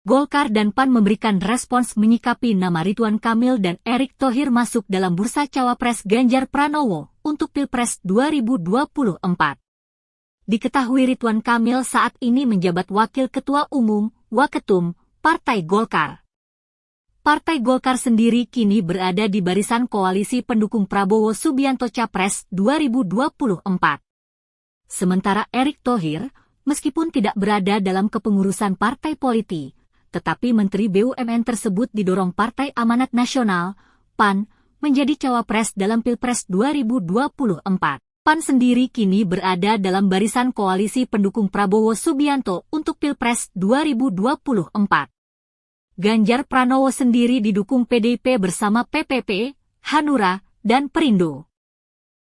Golkar dan PAN memberikan respons menyikapi nama Ridwan Kamil dan Erick Thohir masuk dalam bursa cawapres Ganjar Pranowo untuk Pilpres 2024. Diketahui Ridwan Kamil saat ini menjabat Wakil Ketua Umum, Waketum, Partai Golkar. Partai Golkar sendiri kini berada di barisan koalisi pendukung Prabowo Subianto Capres 2024. Sementara Erick Thohir, meskipun tidak berada dalam kepengurusan partai politik, tetapi Menteri BUMN tersebut didorong Partai Amanat Nasional, PAN, menjadi cawapres dalam Pilpres 2024. PAN sendiri kini berada dalam barisan koalisi pendukung Prabowo Subianto untuk Pilpres 2024. Ganjar Pranowo sendiri didukung PDIP bersama PPP, Hanura, dan Perindo.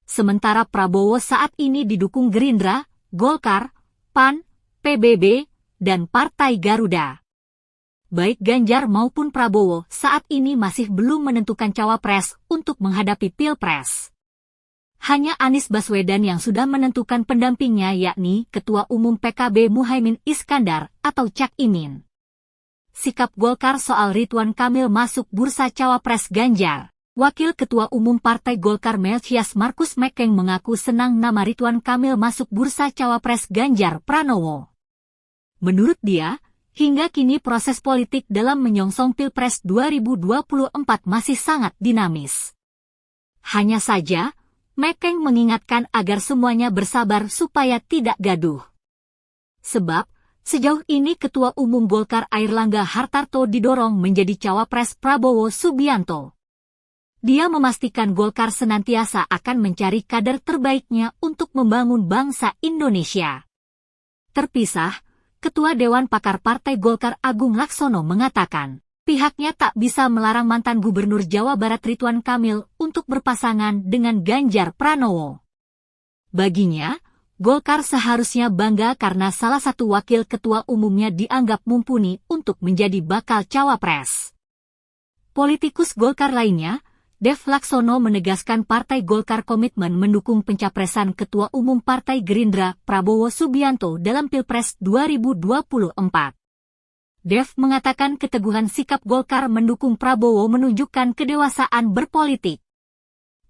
Sementara Prabowo saat ini didukung Gerindra, Golkar, PAN, PBB, dan Partai Garuda. Baik Ganjar maupun Prabowo saat ini masih belum menentukan cawapres untuk menghadapi Pilpres. Hanya Anies Baswedan yang sudah menentukan pendampingnya yakni Ketua Umum PKB Muhaimin Iskandar atau Cak Imin. Sikap Golkar soal Ridwan Kamil masuk bursa cawapres Ganjar. Wakil Ketua Umum Partai Golkar Melchias Markus Mekeng mengaku senang nama Ridwan Kamil masuk bursa cawapres Ganjar Pranowo. Menurut dia, hingga kini proses politik dalam menyongsong Pilpres 2024 masih sangat dinamis. Hanya saja, Mekeng mengingatkan agar semuanya bersabar supaya tidak gaduh. Sebab, sejauh ini Ketua Umum Golkar Airlangga Hartarto didorong menjadi cawapres Prabowo Subianto. Dia memastikan Golkar senantiasa akan mencari kader terbaiknya untuk membangun bangsa Indonesia. Terpisah, Ketua Dewan Pakar Partai Golkar Agung Laksono mengatakan, pihaknya tak bisa melarang mantan Gubernur Jawa Barat Ridwan Kamil untuk berpasangan dengan Ganjar Pranowo. Baginya, Golkar seharusnya bangga karena salah satu wakil ketua umumnya dianggap mumpuni untuk menjadi bakal cawapres. Politikus Golkar lainnya, Dev Laksono menegaskan Partai Golkar komitmen mendukung pencapresan Ketua Umum Partai Gerindra Prabowo Subianto dalam Pilpres 2024. Dev mengatakan keteguhan sikap Golkar mendukung Prabowo menunjukkan kedewasaan berpolitik.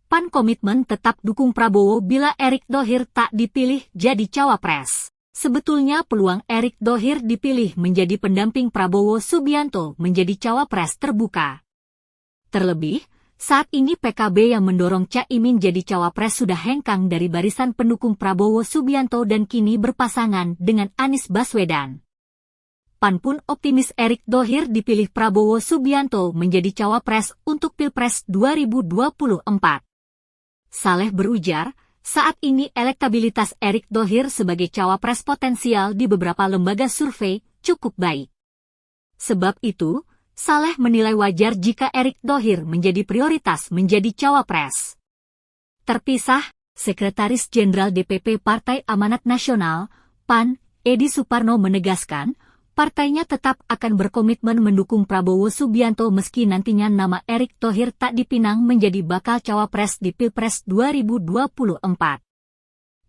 PAN komitmen tetap dukung Prabowo bila Erick Thohir tak dipilih jadi cawapres. Sebetulnya peluang Erick Thohir dipilih menjadi pendamping Prabowo Subianto menjadi cawapres terbuka. Terlebih, saat ini PKB yang mendorong Cak Imin jadi cawapres sudah hengkang dari barisan pendukung Prabowo Subianto dan kini berpasangan dengan Anies Baswedan. PAN pun optimis Erick Thohir dipilih Prabowo Subianto menjadi cawapres untuk Pilpres 2024. Saleh berujar, saat ini elektabilitas Erick Thohir sebagai cawapres potensial di beberapa lembaga survei cukup baik. Sebab itu, Saleh menilai wajar jika Erick Thohir menjadi prioritas menjadi cawapres. Terpisah, Sekretaris Jenderal DPP Partai Amanat Nasional, PAN, Edi Suparno menegaskan, partainya tetap akan berkomitmen mendukung Prabowo Subianto meski nantinya nama Erick Thohir tak dipinang menjadi bakal cawapres di Pilpres 2024.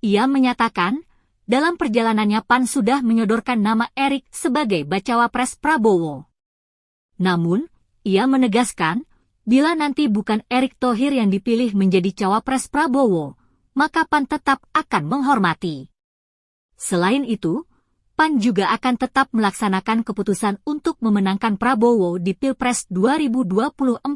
Ia menyatakan, dalam perjalanannya PAN sudah menyodorkan nama Erick sebagai bacawapres Prabowo. Namun, ia menegaskan, bila nanti bukan Erick Thohir yang dipilih menjadi cawapres Prabowo, maka PAN tetap akan menghormati. Selain itu, PAN juga akan tetap melaksanakan keputusan untuk memenangkan Prabowo di Pilpres 2024